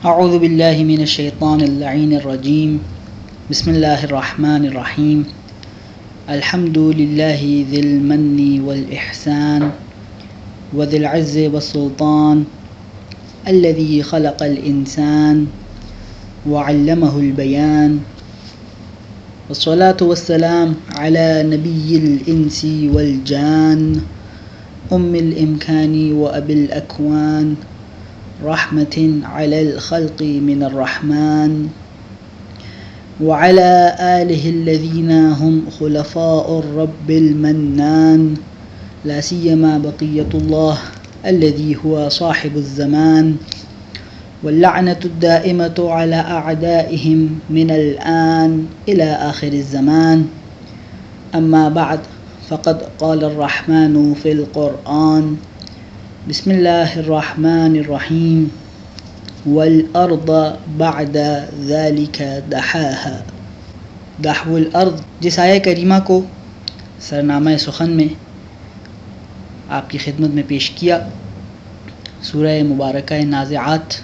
اعوذ باللہ من الشیطان اللعین الرجیم بسم اللہ الرحمن الرحیم الحمد للہ ذی المن والإحسان وذی العز والسلطان الذي خلق الإنسان وعلمه البيان والصلاة والسلام على نبي الإنس والجان الإمكان وأبي الأكوان رحمة على الخلق من الرحمن وعلى آله الذين هم خلفاء الرب المنان لا سيما بقية الله الذي هو صاحب الزمان واللعنة الدائمة على أعدائهم من الآن إلى آخر الزمان أما بعد فقد قال الرحمن في القرآن بسم الله الرحمن الرحیم والارض بعد ذلك دحاها دحو الارض جس آیہ کریمہ کو سرنامہ سخن میں آپ کی خدمت میں پیش کیا، سورہ مبارکہ نازعات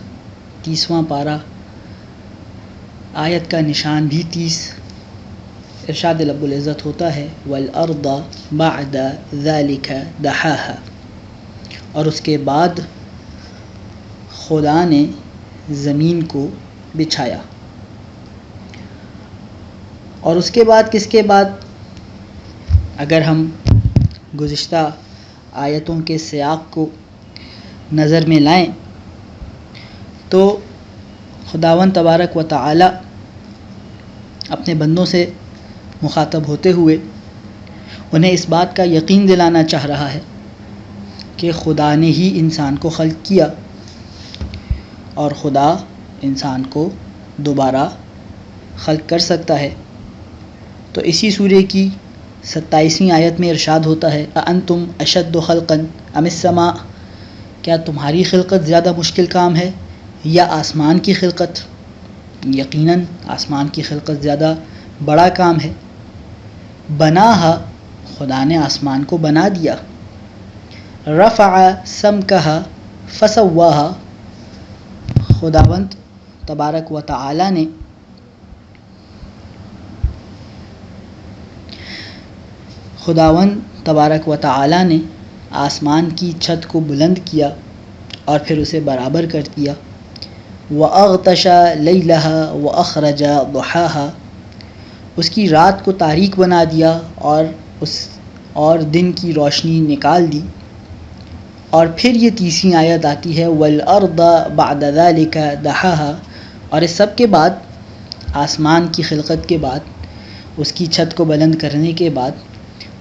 30واں پارہ، آیت کا نشان بھی 30، ارشاد رب العزت ہوتا ہے والارض بعد ذلك دحاها، اور اس کے بعد خدا نے زمین کو بچھایا۔ اور اس کے بعد کس کے بعد؟ اگر ہم گزشتہ آیتوں کے سیاق کو نظر میں لائیں تو خداوند تبارک و تعالی اپنے بندوں سے مخاطب ہوتے ہوئے انہیں اس بات کا یقین دلانا چاہ رہا ہے کہ خدا نے ہی انسان کو خلق کیا اور خدا انسان کو دوبارہ خلق کر سکتا ہے۔ تو اسی سورہ کی 27ویں آیت میں ارشاد ہوتا ہے اَأَنْتُمْ أَشَدُّ خَلْقًا أَمِ السَّمَاءُ، کیا تمہاری خلقت زیادہ مشکل کام ہے یا آسمان کی خلقت؟ یقیناً آسمان کی خلقت زیادہ بڑا کام ہے۔ بناہا، خدا نے آسمان کو بنا دیا۔ رفع سمکها فسواها، خداوند تبارک و تعالی نے آسمان کی چھت کو بلند کیا اور پھر اسے برابر کر دیا۔ وَأَغْطَشَ لَيْلَهَا وَأَخْرَجَ ضُحَاهَا، اس کی رات کو تاریک بنا دیا اور دن کی روشنی نکال دی۔ اور پھر یہ 30ویں آیت آتی ہے وَالْأَرْضَ بَعْدَ ذَلِكَ دَحَاهَا، اور اس سب کے بعد، آسمان کی خلقت کے بعد، اس کی چھت کو بلند کرنے کے بعد،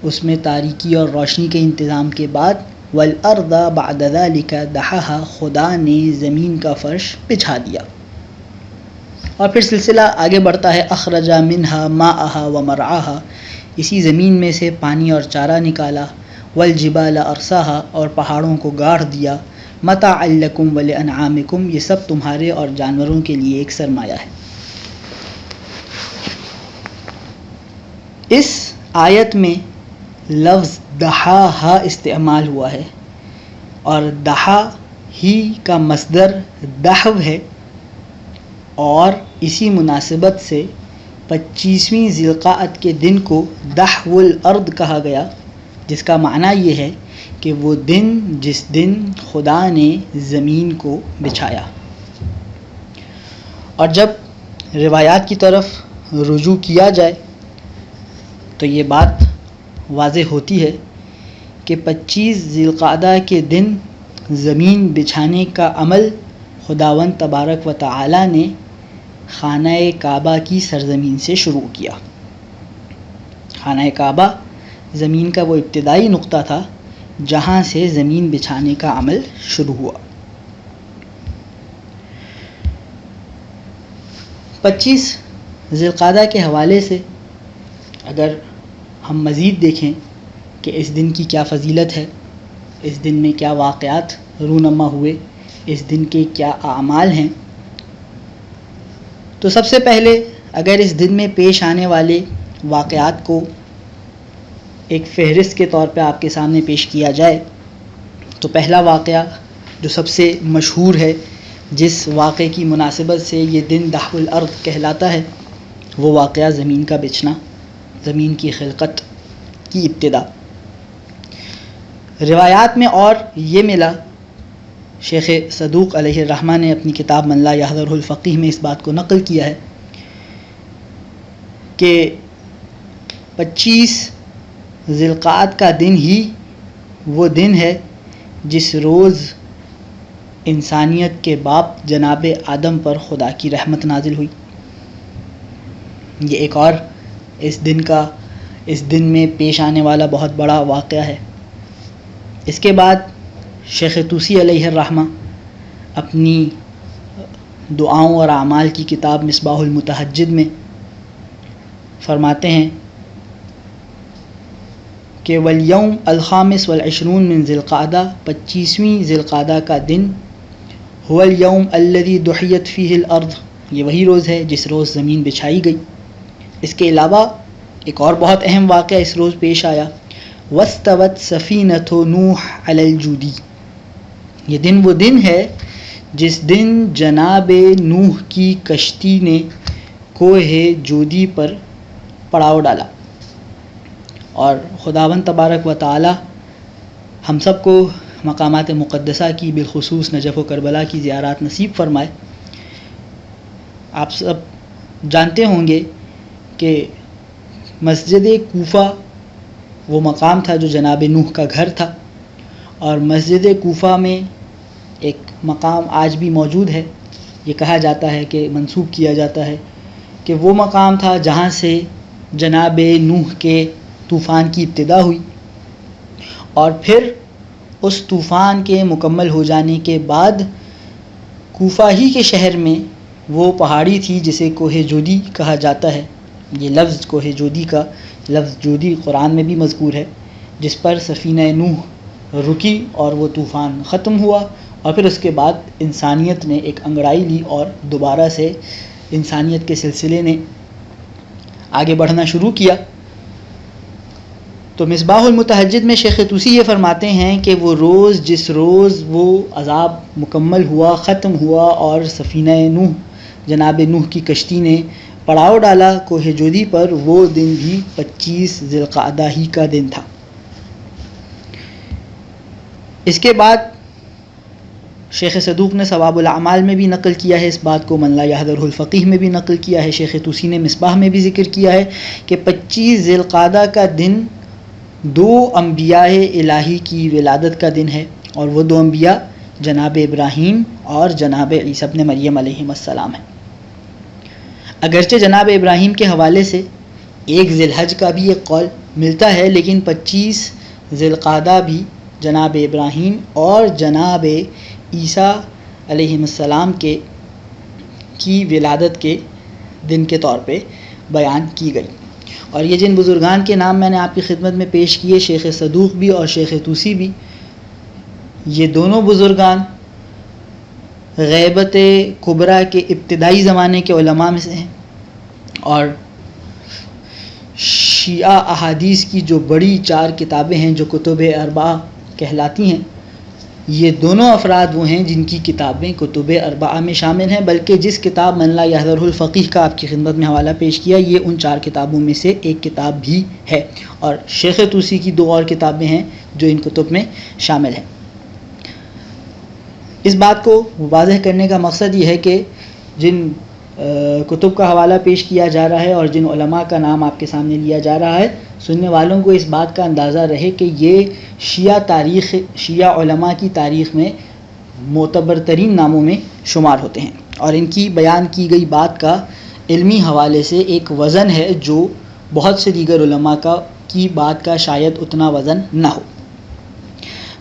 اس میں تاریکی اور روشنی کے انتظام کے بعد، وَالْأَرْضَ بَعْدَ ذَلِكَ دَحَاهَا، خدا نے زمین کا فرش بچھا دیا۔ اور پھر سلسلہ آگے بڑھتا ہے اخرج منها ماءها ومرعاها، اسی زمین میں سے پانی اور چارہ نکالا۔ والجبال ارساها، اور پہاڑوں کو گاڑ دیا۔ متاعا لکم ولانعامکم، یہ سب تمہارے اور جانوروں کے لیے ایک سرمایہ ہے۔ اس آیت میں لفظ دحاها استعمال ہوا ہے اور دحا ہی کا مصدر دحو ہے، اور اسی مناسبت سے 25ویں ذی القعدہ کے دن کو دحو الارض کہا گیا، جس کا معنی یہ ہے کہ وہ دن جس دن خدا نے زمین کو بچھایا۔ اور جب روایات کی طرف رجوع کیا جائے تو یہ بات واضح ہوتی ہے کہ 25 ذی القعدہ کے دن زمین بچھانے کا عمل خداوند تبارک و تعالی نے خانہ کعبہ کی سرزمین سے شروع کیا۔ خانہ کعبہ زمین کا وہ ابتدائی نقطہ تھا جہاں سے زمین بچھانے کا عمل شروع ہوا۔ 25 ذی القعدہ کے حوالے سے اگر ہم مزید دیکھیں کہ اس دن کی کیا فضیلت ہے، اس دن میں کیا واقعات رونما ہوئے، اس دن کے کیا اعمال ہیں، تو سب سے پہلے اگر اس دن میں پیش آنے والے واقعات کو ایک فہرست کے طور پہ آپ کے سامنے پیش کیا جائے تو پہلا واقعہ جو سب سے مشہور ہے جس واقعے کی مناسبت سے یہ دن دحو الارض کہلاتا ہے وہ واقعہ زمین کا بچھنا، زمین کی خلقت کی ابتدا۔ روایات میں اور یہ ملا، شیخ صدوق علیہ الرحمہ نے اپنی کتاب من لا یحضرہ الفقیہ میں اس بات کو نقل کیا ہے کہ 25 ذی القعدہ کا دن ہی وہ دن ہے جس روز انسانیت کے باپ جناب آدم پر خدا کی رحمت نازل ہوئی۔ یہ ایک اور اس دن میں پیش آنے والا بہت بڑا واقعہ ہے۔ اس کے بعد شیخ طوسی علیہ الرحمہ اپنی دعاؤں اور اعمال کی کتاب مصباح المتہجد میں فرماتے ہیں کہ والیوم الخامس والعشرون من ذی القعدہ، 25ویں ذی القعدہ کا دن، هو الیوم الذی دحیت فیہ الارض، یہ وہی روز ہے جس روز زمین بچھائی گئی۔ اس کے علاوہ ایک اور بہت اہم واقعہ اس روز پیش آیا، واستوت سفینۃ نوح علی الجودی، یہ دن وہ دن ہے جس دن جناب نوح کی کشتی نے کوہ جودی پر پڑاؤ ڈالا۔ اور خداوند تبارک و تعالی ہم سب کو مقامات مقدسہ کی بالخصوص نجف و کربلا کی زیارات نصیب فرمائے۔ آپ سب جانتے ہوں گے کہ مسجد کوفہ وہ مقام تھا جو جناب نوح کا گھر تھا، اور مسجد کوفہ میں ایک مقام آج بھی موجود ہے، یہ کہا جاتا ہے کہ منسوب کیا جاتا ہے کہ وہ مقام تھا جہاں سے جناب نوح کے طوفان کی ابتدا ہوئی، اور پھر اس طوفان کے مکمل ہو جانے کے بعد کوفہ ہی کے شہر میں وہ پہاڑی تھی جسے کوہ جودی کہا جاتا ہے۔ یہ لفظ کوہ جودی کا لفظ جودی قرآن میں بھی مذکور ہے، جس پر سفینہ نوح رکی اور وہ طوفان ختم ہوا، اور پھر اس کے بعد انسانیت نے ایک انگڑائی لی اور دوبارہ سے انسانیت کے سلسلے نے آگے بڑھنا شروع کیا۔ تو مصباح المتہجد میں شیخ طوسی یہ فرماتے ہیں کہ وہ روز جس روز وہ عذاب مکمل ہوا، ختم ہوا، اور سفینہ نوح جناب نوح کی کشتی نے پڑاؤ ڈالا کوہ جودی پر، وہ دن بھی 25 ذی القعدہ ہی کا دن تھا۔ اس کے بعد شیخ صدوق نے ثواب الاعمال میں بھی نقل کیا ہے اس بات کو، من لا یحضرہ الفقیہ میں بھی نقل کیا ہے، شیخ طوسی نے مصباح میں بھی ذکر کیا ہے کہ 25 ذی القعدہ کا دن 2 انبیاء الہی کی ولادت کا دن ہے، اور وہ 2 انبیاء جناب ابراہیم اور جناب عیسیٰ ابن مریم علیہ السلام ہیں۔ اگرچہ جناب ابراہیم کے حوالے سے 1 ذی الحج کا بھی ایک قول ملتا ہے، لیکن 25 ذی القعدہ بھی جناب ابراہیم اور جناب عیسیٰ علیہ السلام کی ولادت کے دن کے طور پہ بیان کی گئی۔ اور یہ جن بزرگان کے نام میں نے آپ کی خدمت میں پیش کیے، شیخ صدوق بھی اور شیخ طوسی بھی، یہ دونوں بزرگان غیبت کبریٰ کے ابتدائی زمانے کے علماء میں سے ہیں، اور شیعہ احادیث کی جو بڑی 4 کتابیں ہیں جو کتب اربعہ کہلاتی ہیں، یہ دونوں افراد وہ ہیں جن کی کتابیں کتب اربعہ میں شامل ہیں، بلکہ جس کتاب من لا یحضرہ الفقیہ کا آپ کی خدمت میں حوالہ پیش کیا، یہ ان 4 کتابوں میں سے ایک کتاب بھی ہے، اور شیخ طوسی کی 2 اور کتابیں ہیں جو ان کتب میں شامل ہیں۔ اس بات کو واضح کرنے کا مقصد یہ ہے کہ جن کتب کا حوالہ پیش کیا جا رہا ہے اور جن علماء کا نام آپ کے سامنے لیا جا رہا ہے، سننے والوں کو اس بات کا اندازہ رہے کہ یہ شیعہ علماء کی تاریخ میں معتبر ترین ناموں میں شمار ہوتے ہیں، اور ان کی بیان کی گئی بات کا علمی حوالے سے ایک وزن ہے جو بہت سے دیگر علماء کی بات کا شاید اتنا وزن نہ ہو۔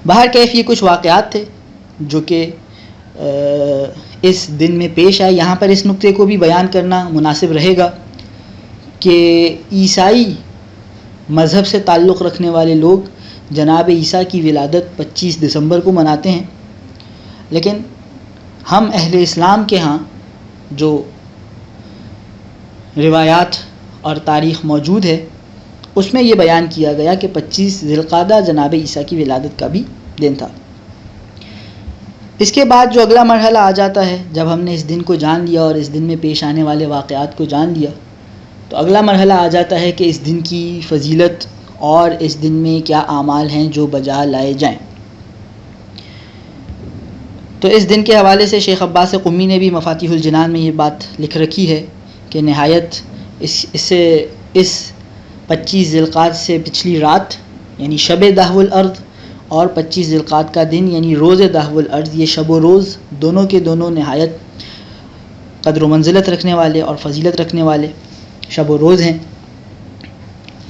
بہرکیف یہ کچھ واقعات تھے جو کہ اس دن میں پیش آئے۔ یہاں پر اس نقطے کو بھی بیان کرنا مناسب رہے گا کہ عیسائی مذہب سے تعلق رکھنے والے لوگ جناب عیسیٰ کی ولادت 25 دسمبر کو مناتے ہیں، لیکن ہم اہل اسلام کے ہاں جو روایات اور تاریخ موجود ہے اس میں یہ بیان کیا گیا کہ 25 ذی القعدہ جناب عیسیٰ کی ولادت کا بھی دن تھا۔ اس کے بعد جو اگلا مرحلہ آ جاتا ہے، جب ہم نے اس دن کو جان لیا اور اس دن میں پیش آنے والے واقعات کو جان لیا، تو اگلا مرحلہ آ جاتا ہے کہ اس دن کی فضیلت اور اس دن میں کیا اعمال ہیں جو بجا لائے جائیں۔ تو اس دن کے حوالے سے شیخ عباس قمی نے بھی مفاتیح الجنان میں یہ بات لکھ رکھی ہے کہ نہایت اس 25 ذی القعدہ سے پچھلی رات یعنی شب دہو الارض اور 25 ذی القعدہ کا دن یعنی روز دہو الارض، یہ شب و روز دونوں کے دونوں نہایت قدر و منزلت رکھنے والے اور فضیلت رکھنے والے شب و روز ہیں۔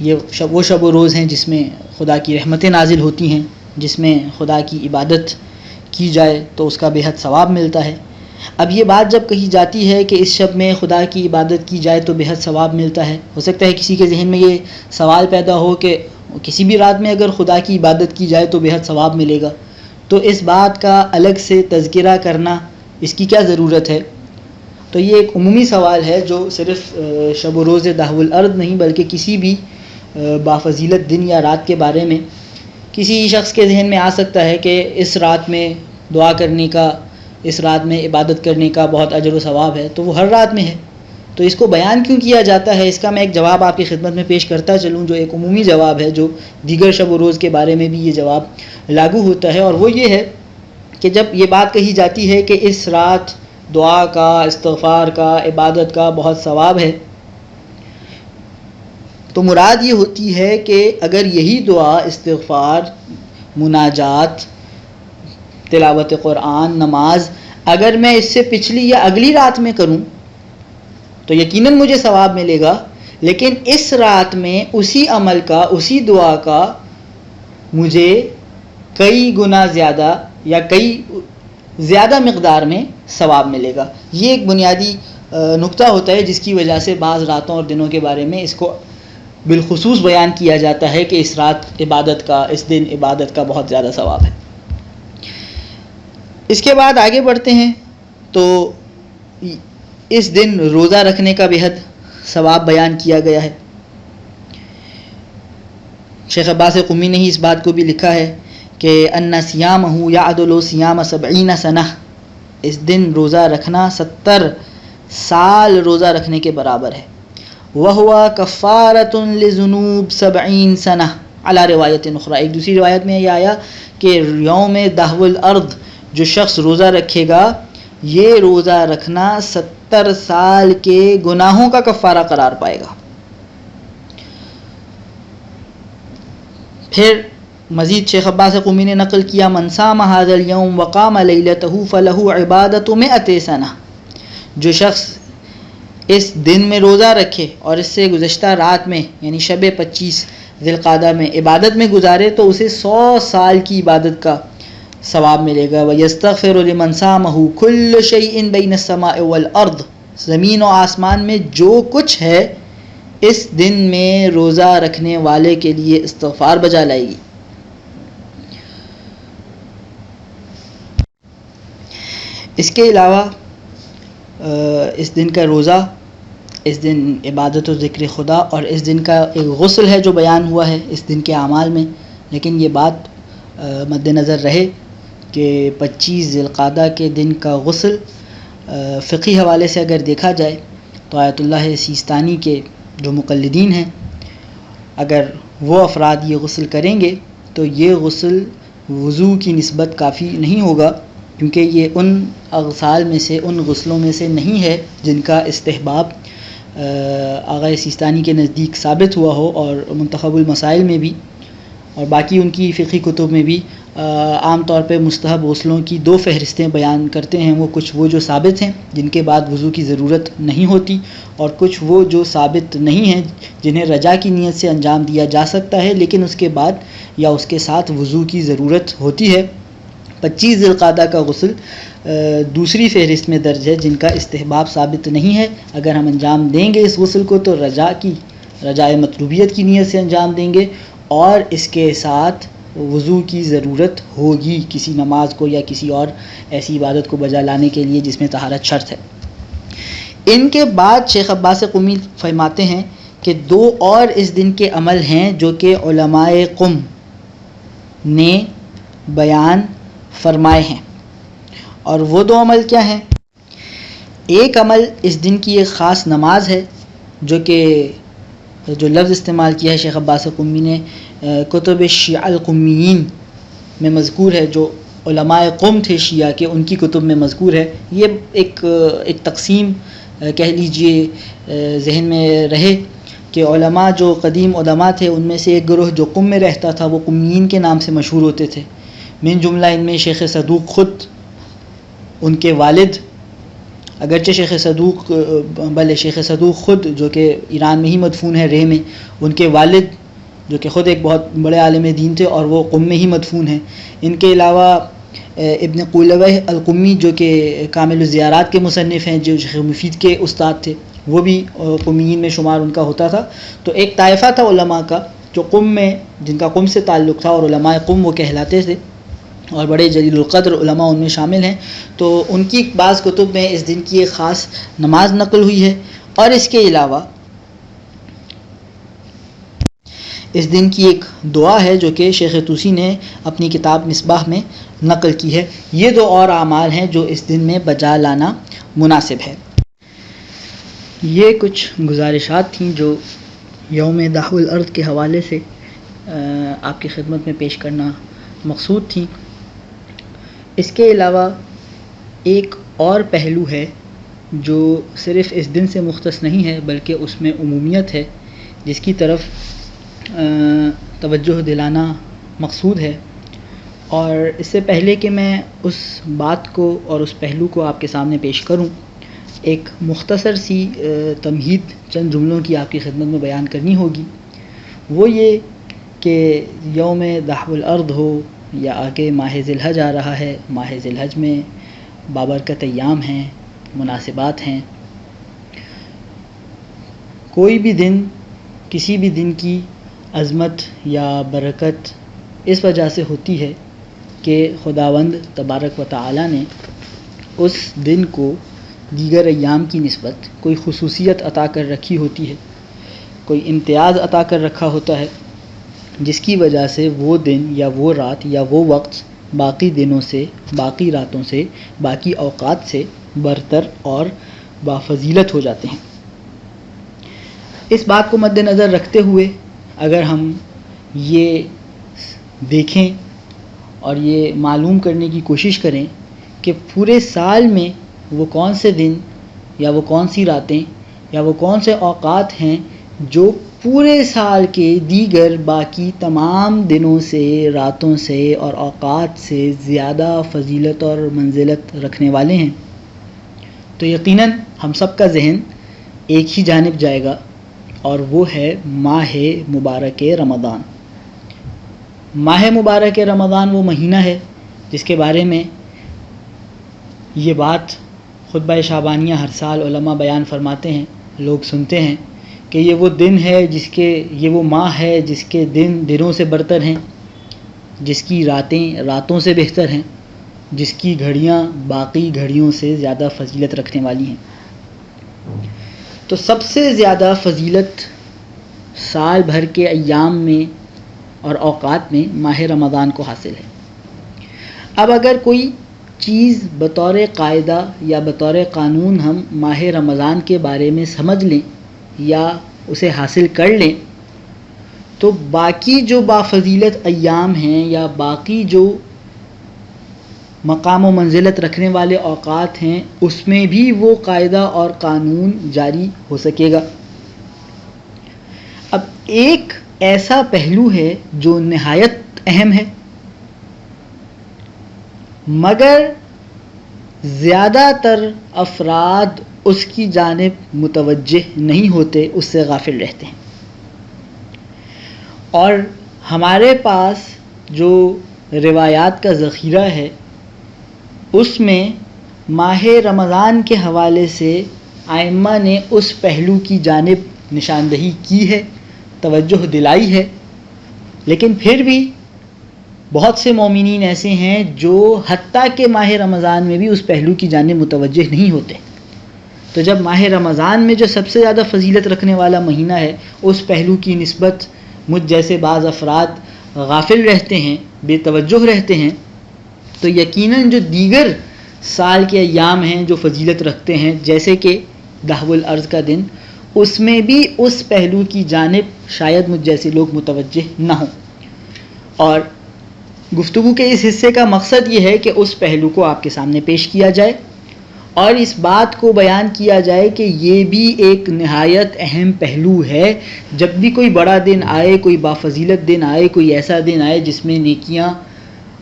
یہ وہ شب و روز ہیں جس میں خدا کی رحمتیں نازل ہوتی ہیں، جس میں خدا کی عبادت کی جائے تو اس کا بے حد ثواب ملتا ہے۔ اب یہ بات جب کہی جاتی ہے کہ اس شب میں خدا کی عبادت کی جائے تو بے حد ثواب ملتا ہے، ہو سکتا ہے کسی کے ذہن میں یہ سوال پیدا ہو کہ کسی بھی رات میں اگر خدا کی عبادت کی جائے تو بے حد ثواب ملے گا، تو اس بات کا الگ سے تذکرہ کرنا اس کی کیا ضرورت ہے؟ تو یہ ایک عمومی سوال ہے جو صرف شب و روز دہو الارض نہیں بلکہ کسی بھی بافضیلت دن یا رات کے بارے میں کسی شخص کے ذہن میں آ سکتا ہے کہ اس رات میں دعا کرنے کا، اس رات میں عبادت کرنے کا بہت اجر و ثواب ہے، تو وہ ہر رات میں ہے، تو اس کو بیان کیوں کیا جاتا ہے؟ اس کا میں ایک جواب آپ کی خدمت میں پیش کرتا چلوں، جو ایک عمومی جواب ہے، جو دیگر شب و روز کے بارے میں بھی یہ جواب لاگو ہوتا ہے، اور وہ یہ ہے کہ جب یہ بات کہی جاتی ہے کہ اس رات دعا کا، استغفار کا، عبادت کا بہت ثواب ہے، تو مراد یہ ہوتی ہے کہ اگر یہی دعا، استغفار، مناجات، تلاوت قرآن، نماز اگر میں اس سے پچھلی یا اگلی رات میں کروں تو یقیناً مجھے ثواب ملے گا، لیکن اس رات میں اسی عمل کا، اسی دعا کا مجھے کئی گنا زیادہ یا کئی زیادہ مقدار میں ثواب ملے گا۔ یہ ایک بنیادی نقطہ ہوتا ہے جس کی وجہ سے بعض راتوں اور دنوں کے بارے میں اس کو بالخصوص بیان کیا جاتا ہے کہ اس رات عبادت کا، اس دن عبادت کا بہت زیادہ ثواب ہے۔ اس کے بعد آگے بڑھتے ہیں تو اس دن روزہ رکھنے کا بے حد ثواب بیان کیا گیا ہے۔ شیخ عباس قمی نے ہی اس بات کو بھی لکھا ہے کہ ان صیامہ یعدل صیام 70 سنہ، اس دن روزہ رکھنا 70 سال روزہ رکھنے کے برابر ہے۔ وَهُوَ كَفَّارَةٌ لِذُنُوبِ 70 سنہ علی روایت اخری، ایک دوسری روایت میں یہ آیا کہ یوم دہو الارض جو شخص روزہ رکھے گا، یہ روزہ رکھنا 70 سال کے گناہوں کا کفارہ قرار پائے گا۔ پھر مزید شیخ عباس قمی نے نقل کیا من صام هذا اليوم وقام لیلته فله عبادۃ 100 سنہ، جو شخص اس دن میں روزہ رکھے اور اس سے گزشتہ رات میں یعنی شب 25 ذی القعدہ میں عبادت میں گزارے تو اسے 100 سال کی عبادت کا ثواب ملے گا۔ وَيَسْتَغْفِرُ لِمَنْ سَامَهُ كُلُّ شَيْءٍ بَيْنَ السَّمَاءِ وَالْأَرْضِ، زمین و آسمان میں جو کچھ ہے اس دن میں روزہ رکھنے والے کے لیے استغفار بجا لائے گی۔ اس کے علاوہ اس دن کا روزہ، اس دن عبادت و ذکر خدا اور اس دن کا ایک غسل ہے جو بیان ہوا ہے اس دن کے اعمال میں، لیکن یہ بات مد نظر رہے کہ 25 ذی القعدہ کے دن کا غسل فقہی حوالے سے اگر دیکھا جائے تو آیت اللہ سیستانی کے جو مقلدین ہیں، اگر وہ افراد یہ غسل کریں گے تو یہ غسل وضو کی نسبت کافی نہیں ہوگا، کیونکہ یہ ان اغسال میں سے، ان غسلوں میں سے نہیں ہے جن کا استحباب آغا سیستانی کے نزدیک ثابت ہوا ہو، اور منتخب المسائل میں بھی اور باقی ان کی فقہی کتب میں بھی عام طور پہ مستحب غسلوں کی 2 فہرستیں بیان کرتے ہیں، وہ کچھ وہ جو ثابت ہیں جن کے بعد وضو کی ضرورت نہیں ہوتی، اور کچھ وہ جو ثابت نہیں ہیں جنہیں رجا کی نیت سے انجام دیا جا سکتا ہے لیکن اس کے بعد یا اس کے ساتھ وضو کی ضرورت ہوتی ہے۔ 25 ذی القعدہ کا غسل دوسری فہرست میں درج ہے جن کا استحباب ثابت نہیں ہے، اگر ہم انجام دیں گے اس غسل کو تو رجائے مطلوبیت کی نیت سے انجام دیں گے، اور اس کے ساتھ وضو کی ضرورت ہوگی کسی نماز کو یا کسی اور ایسی عبادت کو بجا لانے کے لیے جس میں طہارت شرط ہے۔ ان کے بعد شیخ عباس قمی فرماتے ہیں کہ 2 اور اس دن کے عمل ہیں جو کہ علماء قم نے بیان فرمائے ہیں، اور وہ دو عمل کیا ہیں؟ ایک عمل اس دن کی ایک خاص نماز ہے جو لفظ استعمال کیا ہے شیخ عباس قمی نے کتب شیعہ القمیین میں مذکور ہے، جو علماء قم تھے شیعہ کے، ان کی کتب میں مذکور ہے. یہ ایک تقسیم کہہ لیجئے ذہن میں رہے کہ علماء جو قدیم علماء تھے ان میں سے ایک گروہ جو قم میں رہتا تھا وہ قمیین کے نام سے مشہور ہوتے تھے. من جملہ ان میں شیخ صدوق خود، ان کے والد، اگرچہ شیخ صدوق خود جو کہ ایران میں ہی مدفون ہے، رے میں، ان کے والد جو کہ خود ایک بہت بڑے عالم دین تھے اور وہ قم میں ہی مدفون ہیں. ان کے علاوہ ابن قولوہ القمی جو کہ کامل الزیارات کے مصنف ہیں، جو شیخ مفید کے استاد تھے، وہ بھی قمیین میں شمار ان کا ہوتا تھا. تو ایک طائفہ تھا علماء کا جو قم میں، جن کا قم سے تعلق تھا، اور علماء قم وہ کہلاتے تھے، اور بڑے جلیل القدر علماء ان میں شامل ہیں. تو ان کی بعض کتب میں اس دن کی ایک خاص نماز نقل ہوئی ہے، اور اس کے علاوہ اس دن کی ایک دعا ہے جو کہ شیخ طوسی نے اپنی کتاب مصباح میں نقل کی ہے. یہ دو اور اعمال ہیں جو اس دن میں بجا لانا مناسب ہے. یہ کچھ گزارشات تھیں جو یوم دحو الارض کے حوالے سے آپ کی خدمت میں پیش کرنا مقصود تھیں. اس کے علاوہ ایک اور پہلو ہے جو صرف اس دن سے مختص نہیں ہے بلکہ اس میں عمومیت ہے، جس کی طرف توجہ دلانا مقصود ہے. اور اس سے پہلے کہ میں اس بات کو اور اس پہلو کو آپ کے سامنے پیش کروں، ایک مختصر سی تمہید چند جملوں کی آپ کی خدمت میں بیان کرنی ہوگی. وہ یہ کہ یوم دحو الارض ہو یا آگے ماہ ذی الحج آ رہا ہے، ماہ ذی الحج میں بابرکت ایام ہیں، مناسبات ہیں. کوئی بھی دن، کسی بھی دن کی عظمت یا برکت اس وجہ سے ہوتی ہے کہ خداوند تبارک و تعالی نے اس دن کو دیگر ایام کی نسبت کوئی خصوصیت عطا کر رکھی ہوتی ہے، کوئی امتیاز عطا کر رکھا ہوتا ہے، جس کی وجہ سے وہ دن یا وہ رات یا وہ وقت باقی دنوں سے، باقی راتوں سے، باقی اوقات سے برتر اور بافضیلت ہو جاتے ہیں. اس بات کو مد نظر رکھتے ہوئے اگر ہم یہ دیکھیں اور یہ معلوم کرنے کی کوشش کریں کہ پورے سال میں وہ کون سے دن یا وہ کون سی راتیں یا وہ کون سے اوقات ہیں جو پورے سال کے دیگر باقی تمام دنوں سے، راتوں سے اور اوقات سے زیادہ فضیلت اور منزلت رکھنے والے ہیں، تو یقیناً ہم سب کا ذہن ایک ہی جانب جائے گا، اور وہ ہے ماہ مبارک رمضان. ماہ مبارک رمضان وہ مہینہ ہے جس کے بارے میں یہ بات خطبہ شعبانیہ ہر سال علماء بیان فرماتے ہیں، لوگ سنتے ہیں کہ یہ وہ دن ہے یہ وہ ماہ ہے جس کے دن دنوں سے برتر ہیں، جس کی راتیں راتوں سے بہتر ہیں، جس کی گھڑیاں باقی گھڑیوں سے زیادہ فضیلت رکھنے والی ہیں. تو سب سے زیادہ فضیلت سال بھر کے ایام میں اور اوقات میں ماہ رمضان کو حاصل ہے. اب اگر کوئی چیز بطور قاعدہ یا بطور قانون ہم ماہ رمضان کے بارے میں سمجھ لیں یا اسے حاصل کر لیں، تو باقی جو بافضیلت ایام ہیں یا باقی جو مقام و منزلت رکھنے والے اوقات ہیں اس میں بھی وہ قاعدہ اور قانون جاری ہو سکے گا. اب ایک ایسا پہلو ہے جو نہایت اہم ہے مگر زیادہ تر افراد اس کی جانب متوجہ نہیں ہوتے، اس سے غافل رہتے ہیں. اور ہمارے پاس جو روایات کا ذخیرہ ہے اس میں ماہ رمضان کے حوالے سے ائمہ نے اس پہلو کی جانب نشاندہی کی ہے، توجہ دلائی ہے، لیکن پھر بھی بہت سے مومنین ایسے ہیں جو حتیٰ کہ ماہ رمضان میں بھی اس پہلو کی جانب متوجہ نہیں ہوتے. تو جب ماہ رمضان میں جو سب سے زیادہ فضیلت رکھنے والا مہینہ ہے اس پہلو کی نسبت مجھ جیسے بعض افراد غافل رہتے ہیں، بے توجہ رہتے ہیں، تو یقیناً جو دیگر سال کے ایام ہیں جو فضیلت رکھتے ہیں، جیسے کہ دہو الارض کا دن، اس میں بھی اس پہلو کی جانب شاید مجھ جیسے لوگ متوجہ نہ ہوں. اور گفتگو کے اس حصے کا مقصد یہ ہے کہ اس پہلو کو آپ کے سامنے پیش کیا جائے اور اس بات کو بیان کیا جائے کہ یہ بھی ایک نہایت اہم پہلو ہے. جب بھی کوئی بڑا دن آئے، کوئی بافضیلت دن آئے، کوئی ایسا دن آئے جس میں نیکیاں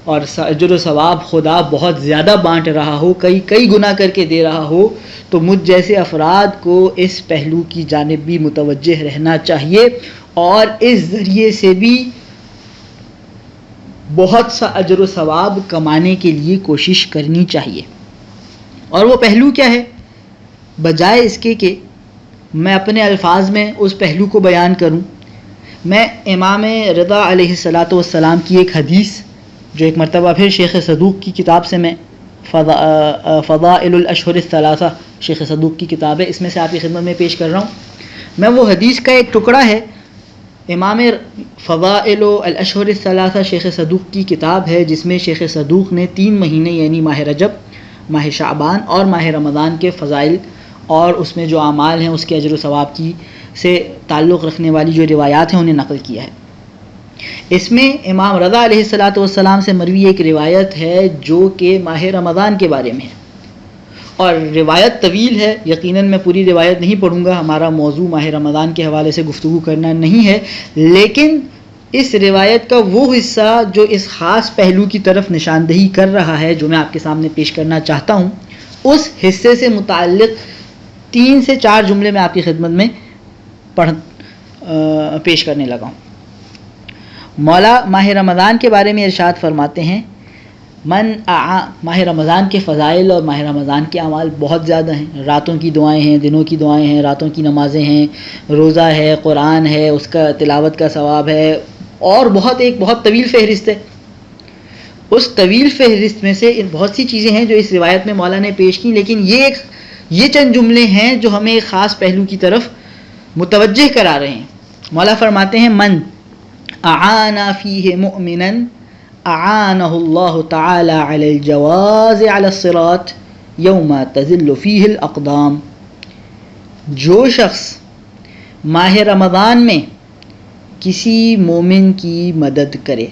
اور اجر و ثواب خدا بہت زیادہ بانٹ رہا ہو، کئی گنا کر کے دے رہا ہو، تو مجھ جیسے افراد کو اس پہلو کی جانب بھی متوجہ رہنا چاہیے اور اس ذریعے سے بھی بہت سا اجر و ثواب کمانے کے لیے کوشش کرنی چاہیے. اور وہ پہلو کیا ہے؟ بجائے اس کے کہ میں اپنے الفاظ میں اس پہلو کو بیان کروں، میں امام رضا علیہ الصلاۃ والسلام کی ایک حدیث جو ایک مرتبہ پھر شیخ صدوق کی کتاب سے میں فضائل الاشہر الثلاثہ شیخ صدوق کی کتاب ہے، اس میں سے آپ کی خدمت میں پیش کر رہا ہوں. میں وہ حدیث کا ایک ٹکڑا ہے، امام فضائل الاشہر الثلاثہ شیخ صدوق کی کتاب ہے، جس میں شیخ صدوق نے 3 مہینے یعنی ماہ رجب، ماہ شعبان اور ماہ رمضان کے فضائل اور اس میں جو اعمال ہیں اس کے اجر و ثواب کی سے تعلق رکھنے والی جو روایات ہیں انہیں نقل کیا ہے. اس میں امام رضا علیہ الصلاۃ والسلام سے مروی ایک روایت ہے جو کہ ماہ رمضان کے بارے میں ہے، اور روایت طویل ہے. یقیناً میں پوری روایت نہیں پڑھوں گا، ہمارا موضوع ماہ رمضان کے حوالے سے گفتگو کرنا نہیں ہے، لیکن اس روایت کا وہ حصہ جو اس خاص پہلو کی طرف نشاندہی کر رہا ہے جو میں آپ کے سامنے پیش کرنا چاہتا ہوں، اس حصے سے متعلق 3 سے 4 جملے میں آپ کی خدمت میں پیش کرنے لگا ہوں. مولا ماہ رمضان کے بارے میں ارشاد فرماتے ہیں، ماہ رمضان کے فضائل اور ماہ رمضان کے اعمال بہت زیادہ ہیں. راتوں کی دعائیں ہیں، دنوں کی دعائیں ہیں، راتوں کی نمازیں ہیں، روزہ ہے، قرآن ہے، اس کا تلاوت کا ثواب ہے، اور ایک بہت طویل فہرست ہے. اس طویل فہرست میں سے بہت سی چیزیں ہیں جو اس روایت میں مولا نے پیش کی، لیکن یہ چند جملے ہیں جو ہمیں ایک خاص پہلو کی طرف متوجہ کرا رہے ہیں. مولا فرماتے ہیں، من اعانا فیہ مؤمنا اعانہ اللہ تعالی علی الجواز علی الصراط یوم تزل فیہ الاقدام. جو شخص ماہ رمضان میں کسی مومن کی مدد کرے.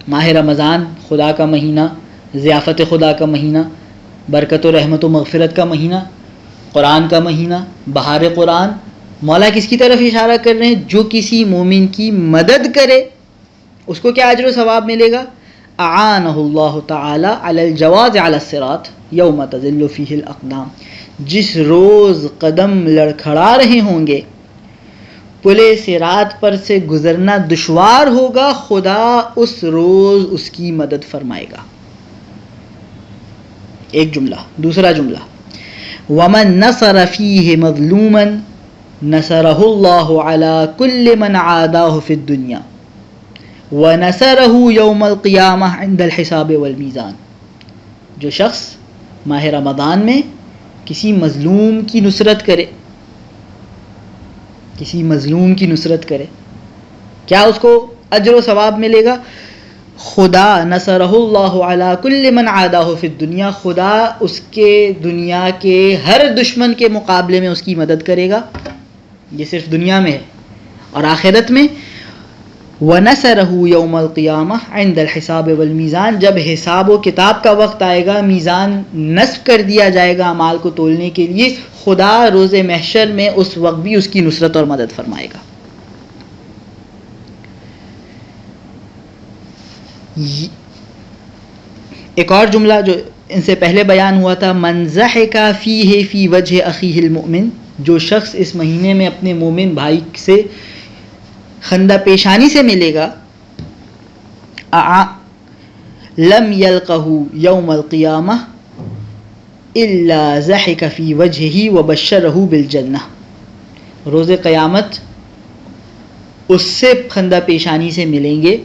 ماہ رمضان خدا کا مہینہ، ضیافت خدا کا مہینہ، برکت و رحمت و مغفرت کا مہینہ، قرآن کا مہینہ، بہار قرآن. مولا کس کی طرف اشارہ کر رہے ہیں؟ جو کسی مومن کی مدد کرے اس کو کیا اجر و ثواب ملے گا؟ اعانہ اللہ تعالی علی الجواز علی الصراط یوم تزل فیہ الاقدام. جس روز قدم لڑکھڑا رہے ہوں گے، پلے صراط پر سے گزرنا دشوار ہوگا، خدا اس روز اس کی مدد فرمائے گا. ایک جملہ. دوسرا جملہ، وَمَن نَصَرَ فِيهِ مَظْلُومًا نَصَرَهُ اللَّهُ عَلَى كُلِّ مَنْ عَادَاهُ فِي الدُّنْيَا وَنَصَرَهُ يَوْمَ الْقِيَامَةِ عِنْدَ الْحِسَابِ وَالْمِيزَانِ. جو شخص ماہ رمضان میں کسی مظلوم کی نصرت کرے، کسی مظلوم کی نصرت کرے، کیا اس کو اجر و ثواب ملے گا؟ خدا نصرہ اللہ علی کل من عاداہ فی الدنیا، خدا اس کے دنیا کے ہر دشمن کے مقابلے میں اس کی مدد کرے گا. یہ صرف دنیا میں ہے. اور آخرت میں وَنَصَرَهُ يَوْمَ الْقِيَامَةِ عِنْدَ الْحِسَابِ وَالْمِيزَانِ، جب حساب و کتاب کا وقت آئے گا، میزان نصب کر دیا جائے گا اعمال کو تولنے کے لیے، خدا روز محشر میں اس وقت بھی اس کی نصرت اور مدد فرمائے گا. ایک اور جملہ جو ان سے پہلے بیان ہوا تھا، من ضحک فیہ فی وجہ اخیہ المؤمن، جو شخص اس مہینے میں اپنے مومن بھائی سے خندہ پیشانی سے ملے گا، لم یلقہ یوم القیامہ الا ضحک فی وجہہ وبشرہ بالجنہ. روز قیامت اس سے خندہ پیشانی سے ملیں گے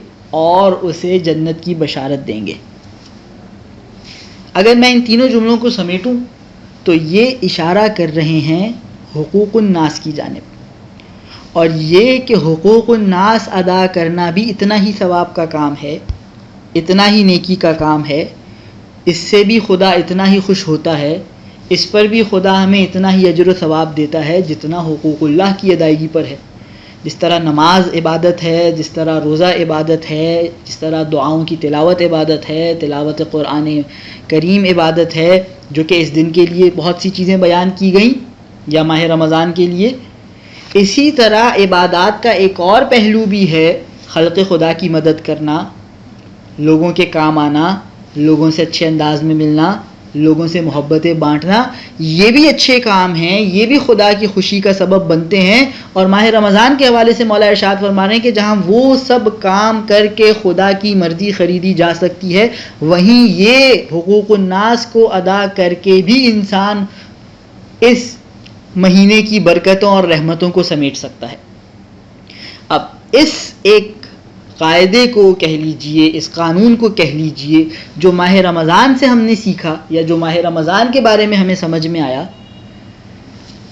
اور اسے جنت کی بشارت دیں گے. اگر میں ان تینوں جملوں کو سمیٹوں تو یہ اشارہ کر رہے ہیں حقوق الناس کی جانب، اور یہ کہ حقوق الناس ادا کرنا بھی اتنا ہی ثواب کا کام ہے، اتنا ہی نیکی کا کام ہے اس سے بھی خدا اتنا ہی خوش ہوتا ہے، اس پر بھی خدا ہمیں اتنا ہی اجر و ثواب دیتا ہے جتنا حقوق اللہ کی ادائیگی پر ہے. جس طرح نماز عبادت ہے، جس طرح روزہ عبادت ہے، جس طرح دعاؤں کی تلاوت عبادت ہے، تلاوت قرآن کریم عبادت ہے، جو کہ اس دن کے لیے بہت سی چیزیں بیان کی گئیں یا ماہ رمضان کے لیے، اسی طرح عبادات کا ایک اور پہلو بھی ہے، خلق خدا کی مدد کرنا، لوگوں کے کام آنا، لوگوں سے اچھے انداز میں ملنا، لوگوں سے محبتیں بانٹنا. یہ بھی اچھے کام ہیں، یہ بھی خدا کی خوشی کا سبب بنتے ہیں. اور ماہ رمضان کے حوالے سے مولا ارشاد فرما رہے ہیں کہ جہاں وہ سب کام کر کے خدا کی مرضی خریدی جا سکتی ہے، وہیں یہ حقوق الناس کو ادا کر کے بھی انسان اس مہینے کی برکتوں اور رحمتوں کو سمیٹ سکتا ہے. اب اس ایک قاعدے کو کہہ لیجئے، اس قانون کو کہہ لیجئے جو ماہ رمضان سے ہم نے سیکھا یا جو ماہ رمضان کے بارے میں ہمیں سمجھ میں آیا،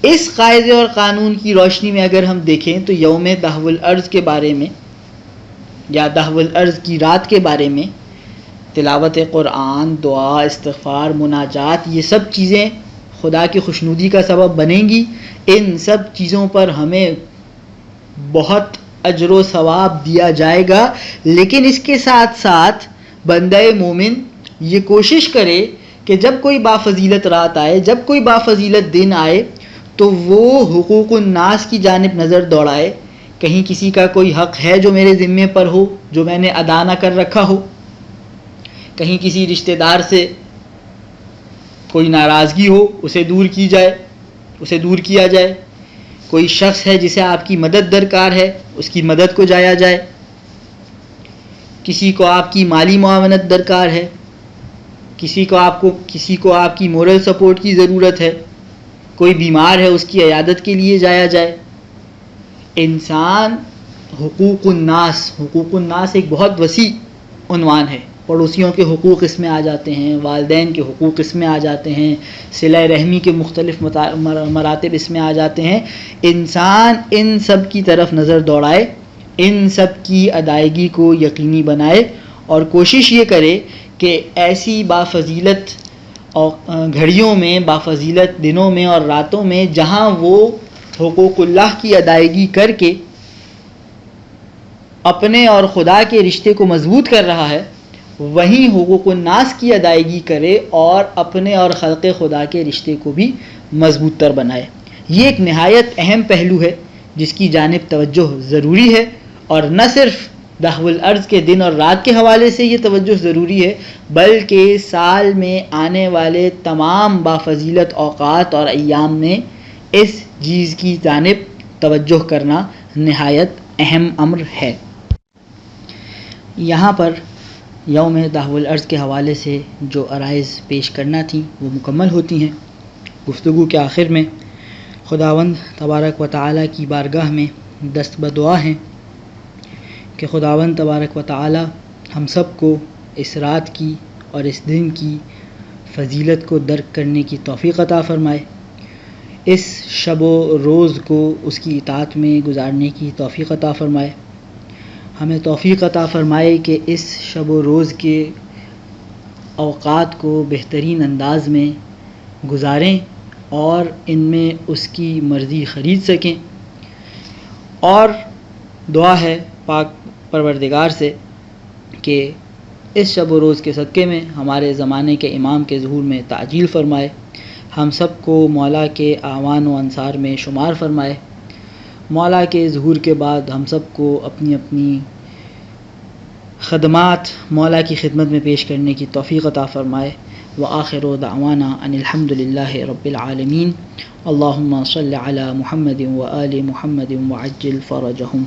اس قاعدے اور قانون کی روشنی میں اگر ہم دیکھیں تو یوم دہو الارض کے بارے میں یا دہو الارض کی رات کے بارے میں تلاوت قرآن، دعا، استغفار، مناجات، یہ سب چیزیں خدا کی خوشنودی کا سبب بنیں گی. ان سب چیزوں پر ہمیں بہت اجر و ثواب دیا جائے گا، لیکن اس کے ساتھ ساتھ بندہ مومن یہ کوشش کرے کہ جب کوئی بافضیلت رات آئے، جب کوئی بافضیلت دن آئے، تو وہ حقوق الناس کی جانب نظر دوڑائے. کہیں کسی کا کوئی حق ہے جو میرے ذمے پر ہو، جو میں نے ادا نہ کر رکھا ہو، کہیں کسی رشتہ دار سے کوئی ناراضگی ہو، اسے دور کی جائے، اسے دور کیا جائے. کوئی شخص ہے جسے آپ کی مدد درکار ہے، اس کی مدد کو جایا جائے. کسی کو آپ کی مالی معاونت درکار ہے، کسی کو آپ کی مورل سپورٹ کی ضرورت ہے، کوئی بیمار ہے، اس کی عیادت کے لیے جایا جائے. انسان حقوق الناس ایک بہت وسیع عنوان ہے. پڑوسیوں کے حقوق اس میں آ جاتے ہیں، والدین کے حقوق اس میں آ جاتے ہیں، صلہ رحمی کے مختلف مراتب اس میں آ جاتے ہیں. انسان ان سب کی طرف نظر دوڑائے، ان سب کی ادائیگی کو یقینی بنائے اور کوشش یہ کرے کہ ایسی بافضیلت گھڑیوں میں، بافضیلت دنوں میں اور راتوں میں جہاں وہ حقوق اللہ کی ادائیگی کر کے اپنے اور خدا کے رشتے کو مضبوط کر رہا ہے، وہیں حقوق الناس کی ادائیگی کرے اور اپنے اور خلق خدا کے رشتے کو بھی مضبوط تر بنائے. یہ ایک نہایت اہم پہلو ہے جس کی جانب توجہ ضروری ہے، اور نہ صرف دہو الارض کے دن اور رات کے حوالے سے یہ توجہ ضروری ہے، بلکہ سال میں آنے والے تمام بافضیلت اوقات اور ایام میں اس چیز کی جانب توجہ کرنا نہایت اہم امر ہے. یہاں پر یوم دہو الارض کے حوالے سے جو عرائض پیش کرنا تھیں وہ مکمل ہوتی ہیں. گفتگو کے آخر میں خداوند تبارک و تعالیٰ کی بارگاہ میں دست بدعا ہیں کہ خداوند تبارک و تعالیٰ ہم سب کو اس رات کی اور اس دن کی فضیلت کو درک کرنے کی توفیق عطا فرمائے، اس شب و روز کو اس کی اطاعت میں گزارنے کی توفیق عطا فرمائے. ہمیں توفیق عطا فرمائے کہ اس شب و روز کے اوقات کو بہترین انداز میں گزاریں اور ان میں اس کی مرضی خرید سکیں. اور دعا ہے پاک پروردگار سے کہ اس شب و روز کے صدقے میں ہمارے زمانے کے امام کے ظہور میں تعجیل فرمائے، ہم سب کو مولا کے اعوان و انصار میں شمار فرمائے. مولا کے ظہور کے بعد ہم سب کو اپنی اپنی خدمات مولا کی خدمت میں پیش کرنے کی توفیق عطا فرمائے. وآخر دعوانا ان الحمد للہ رب العالمین. اللہم صل علی محمد وآل محمد وعجل فرجہم.